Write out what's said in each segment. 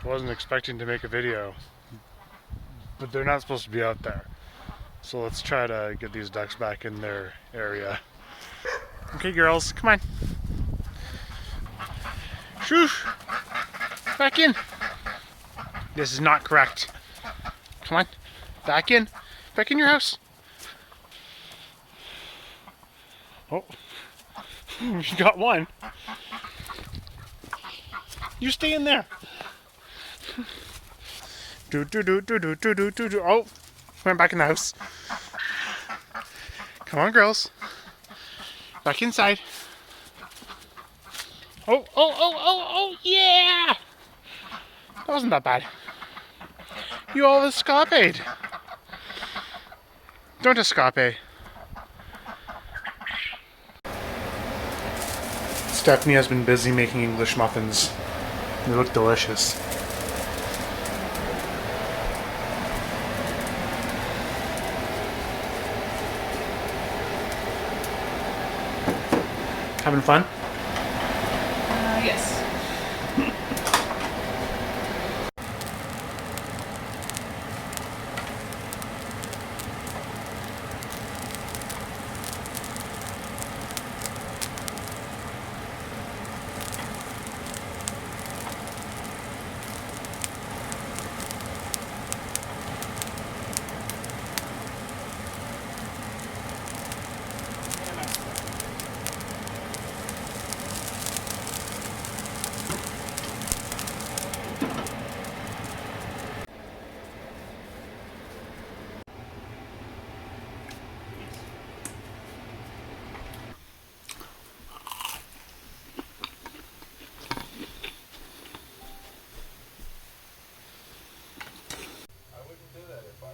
wasn't expecting to make a video, but they're not supposed to be out there. So let's try to get these ducks back in their area. Okay, girls, come on. Shoosh! Back in! This is not correct. Come on, back in. Back in your house. Oh, you got one. You stay in there. Do do do do do do do do do. Oh, went back in the house. Come on, girls. Back inside. Oh, oh, oh, oh, oh, yeah! That wasn't that bad. You all escaped. Don't escape. Stephanie has been busy making English muffins. They look delicious. Having fun? Yes.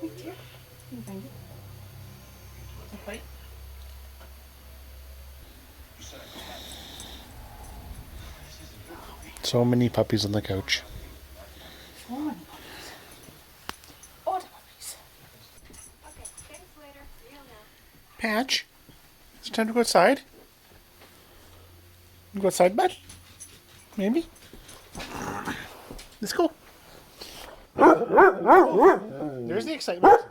Thank you. Thank you. Wait. So many puppies on the couch. So many puppies. All the puppies. Okay, thanks later. Real now. Patch, it's time to go outside. You go outside, bud? Maybe? Let's go. There's the excitement.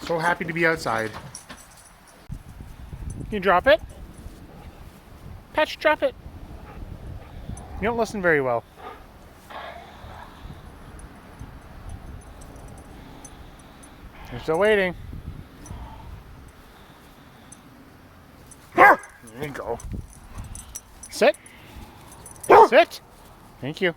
So happy to be outside. Can you drop it? Patch, drop it. You don't listen very well. You're still waiting. There you go. Sit. Sit. Thank you.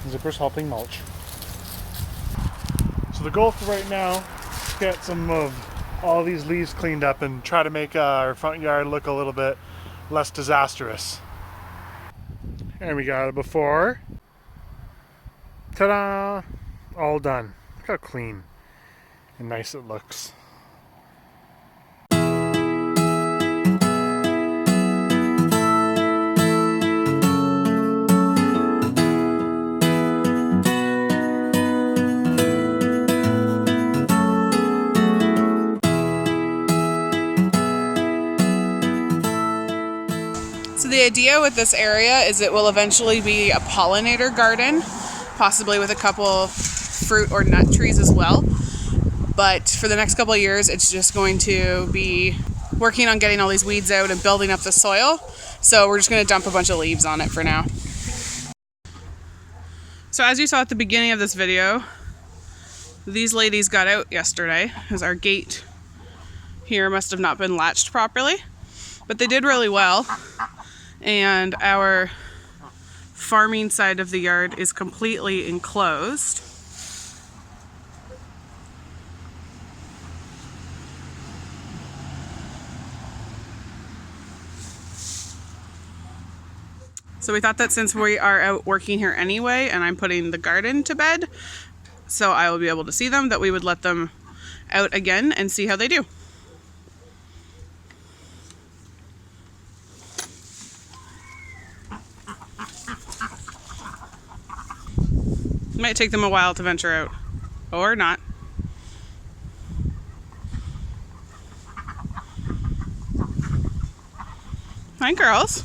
Zipper's helping mulch. So the goal for right now is to get some of all these leaves cleaned up and try to make our front yard look a little bit less disastrous. And we got it before. Ta-da! All done. Look how clean and nice it looks. So the idea with this area is it will eventually be a pollinator garden, possibly with a couple fruit or nut trees as well. But for the next couple of years, it's just going to be working on getting all these weeds out and building up the soil. So we're just going to dump a bunch of leaves on it for now. So as you saw at the beginning of this video, these ladies got out yesterday because our gate here must have not been latched properly. But they did really well. And our farming side of the yard is completely enclosed. So we thought that since we are out working here anyway, and I'm putting the garden to bed, so I will be able to see them, that we would let them out again and see how they do. It might take them a while to venture out, or not. Hi, girls.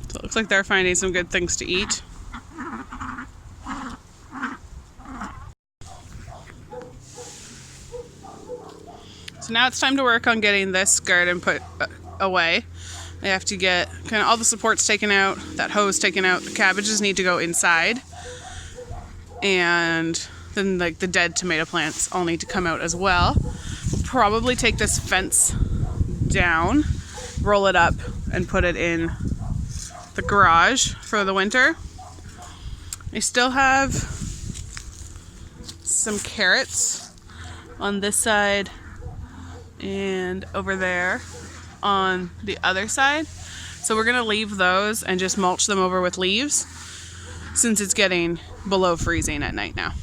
So it looks like they're finding some good things to eat. So now it's time to work on getting this garden put away. They have to get kind of all the supports taken out, that hose taken out, the cabbages need to go inside, and then like the dead tomato plants all need to come out as well. We'll probably take this fence down, roll it up, and put it in the garage for the winter. I still have some carrots on this side and over there on the other side. So we're gonna leave those and just mulch them over with leaves since it's getting below freezing at night now.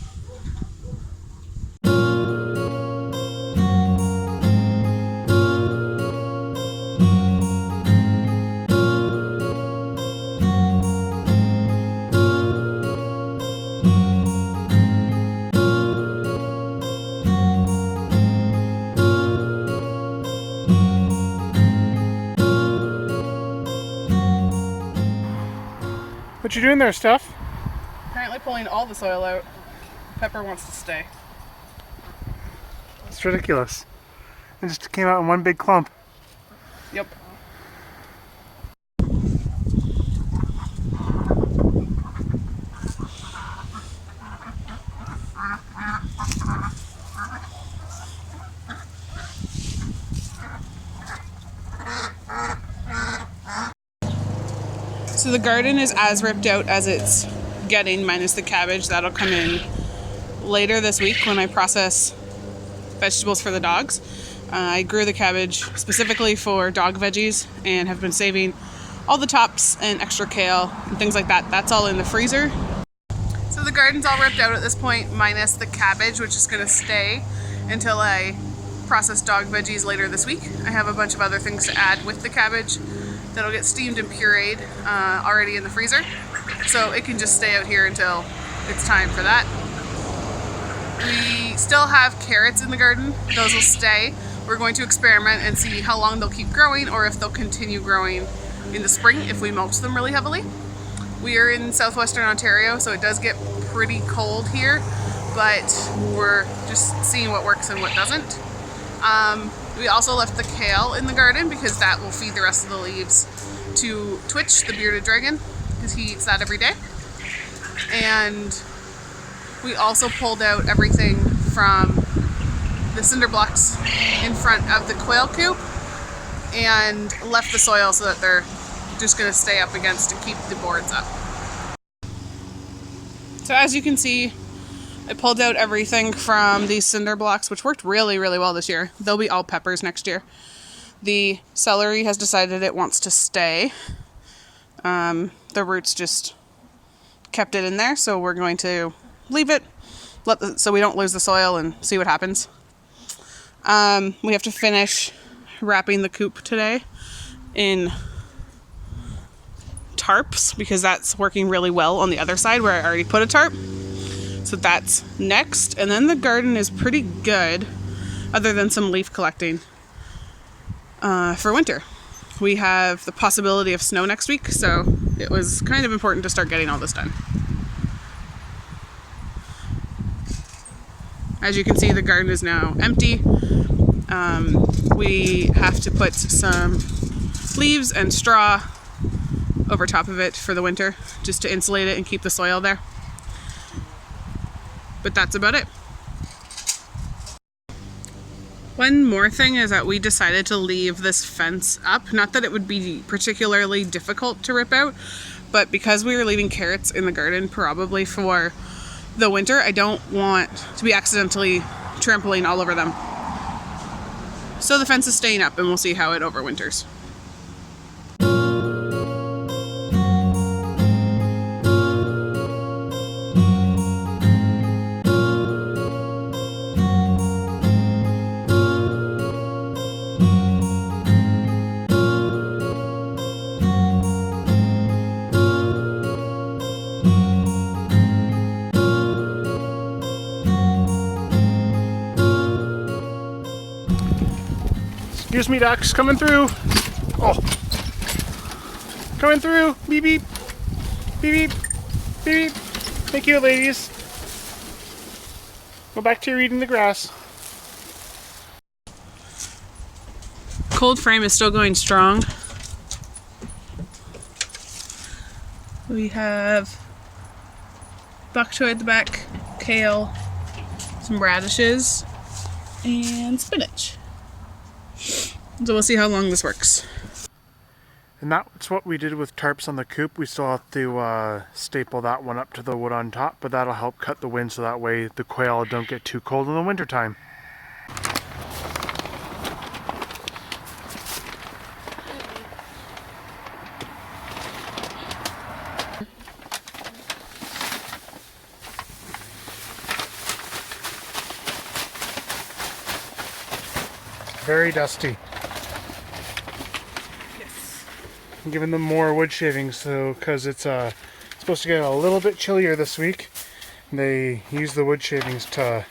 What you doing there, Steph? Currently pulling all the soil out. Pepper wants to stay. It's ridiculous. It just came out in one big clump. Yep. So the garden is as ripped out as it's getting, minus the cabbage. That'll come in later this week when I process vegetables for the dogs. I grew the cabbage specifically for dog veggies and have been saving all the tops and extra kale and things like that. That's all in the freezer. So the garden's all ripped out at this point, minus the cabbage, which is going to stay until I process dog veggies later this week. I have a bunch of other things to add with the cabbage that'll get steamed and pureed already in the freezer. So it can just stay out here until it's time for that. We still have carrots in the garden. Those will stay. We're going to experiment and see how long they'll keep growing or if they'll continue growing in the spring if we mulch them really heavily. We are in southwestern Ontario, so it does get pretty cold here, but we're just seeing what works and what doesn't. We also left the kale in the garden because that will feed the rest of the leaves to Twitch, the bearded dragon, because he eats that every day. And we also pulled out everything from the cinder blocks in front of the quail coop and left the soil so that they're just going to stay up against and keep the boards up. So as you can see, I pulled out everything from these cinder blocks, which worked really, really well this year. They'll be all peppers next year. The celery has decided it wants to stay. The roots just kept it in there, so we're going to leave it so we don't lose the soil and see what happens. We have to finish wrapping the coop today in tarps because that's working really well on the other side where I already put a tarp. So that's next, and then the garden is pretty good other than some leaf collecting for winter. We have the possibility of snow next week, so it was kind of important to start getting all this done. As you can see, the garden is now empty. We have to put some leaves and straw over top of it for the winter just to insulate it and keep the soil there. But that's about it. One more thing is that we decided to leave this fence up. Not that it would be particularly difficult to rip out, but because we were leaving carrots in the garden probably for the winter, I don't want to be accidentally trampling all over them. So the fence is staying up and we'll see how it overwinters. Excuse me, ducks, coming through. Oh, coming through. Beep beep, beep beep, beep beep. Thank you, ladies. Go back to your eating the grass. Cold frame is still going strong. We have bok choy at the back, kale, some radishes, and spinach. So we'll see how long this works. And that's what we did with tarps on the coop. We still have to staple that one up to the wood on top, but that'll help cut the wind so that way the quail don't get too cold in the wintertime. Very dusty. I'm giving them more wood shavings, so because it's supposed to get a little bit chillier this week. They use the wood shavings to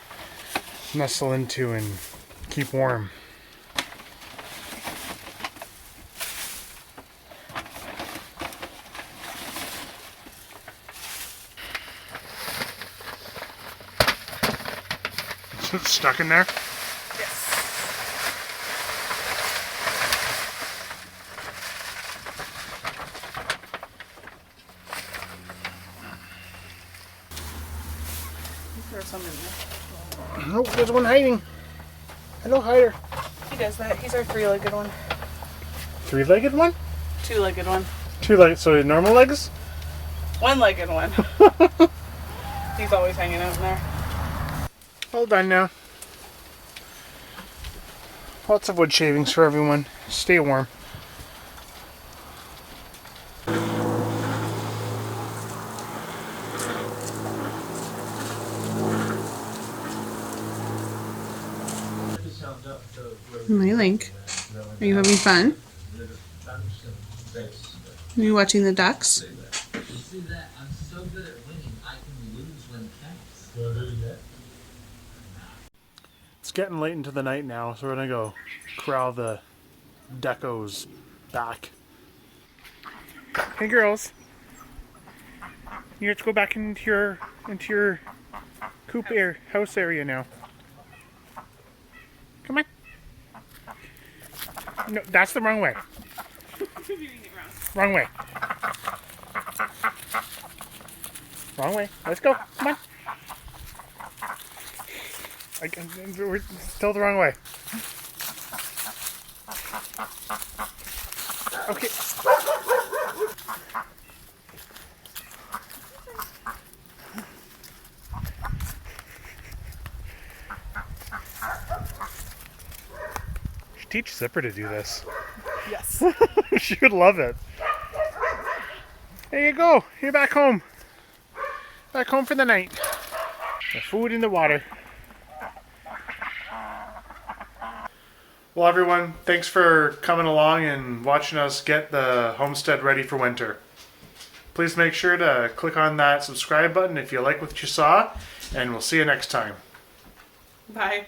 nestle into and keep warm. It's stuck in there? Throw some in there. Oh, there's one hiding. Hello, hider. He does that. He's our three-legged one. Three-legged one? Two-legged one. Two-legged, so normal legs? One-legged one. He's always hanging out in there. All done now. Lots of wood shavings for everyone. Stay warm. My Link, are you having fun? Are you watching the ducks? It's getting late into the night now, so we're gonna go corral the duckos back. Hey girls, you have to go back into your coop house area now. Come on. No, that's the wrong way. Wrong way. Wrong way. Let's go. Come on. We're still the wrong way. Okay. Teach Zipper to do this. Yes. She would love it. There you go. You're back home. Back home for the night. The food and the water. Well, everyone, thanks for coming along and watching us get the homestead ready for winter. Please make sure to click on that subscribe button if you like what you saw, and we'll see you next time. Bye.